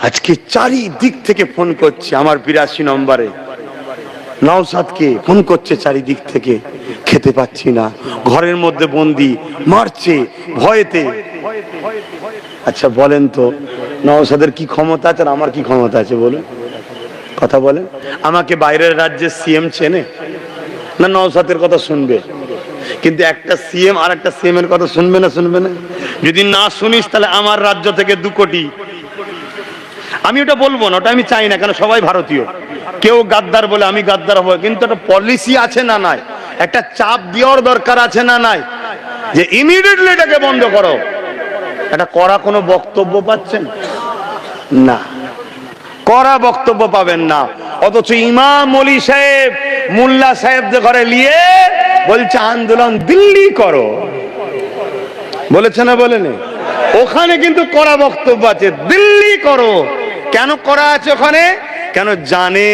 আজকে চারিদিক থেকে ফোন করছে আমার 82 নম্বরে, নওশাদকে ফোন করছে চারিদিক থেকে, খেতে পাচ্ছি না, ঘরের মধ্যে বন্দি, মারছে ভয়েতে। আচ্ছা বলেন তো, নওশাদের কি ক্ষমতা আছে আর আমার কি ক্ষমতা আছে বলুন? কথা বলেন। আমাকে বাইরের রাজ্যের সিএম চেনে না? নওশাদের কথা শুনবে, কিন্তু একটা সিএম আর একটা সিএম এর কথা শুনবে না? শুনবে না? যদি না শুনিস তাহলে আমার রাজ্য থেকে 2 কোটি। আমি ওটা বলবো না, ওটা আমি চাই না, কেন সবাই ভারতীয়। কেউ গাদ্দার বলে আমি গাদ্দার হবো, কিন্তু একটা পলিসি আছে না নাই, একটা চাপ দেওয়ার দরকার আছে না নাই, যে ইমিডিয়েটলি এটাকে বন্ধ করো। এটা করা কোনো বক্তব্য পাচ্ছেন না, করা বক্তব্য পাবেন না। অথচ ইমাম ওলি সাহেব মোল্লা সাহেবদের ঘরে নিয়ে বলছে আন্দোলন দিল্লি করো, বলেছে না বলেনি? ওখানে কিন্তু কড়া বক্তব্য আছে, দিল্লি করো। কেন করা আছে ওখানে? কেন জানে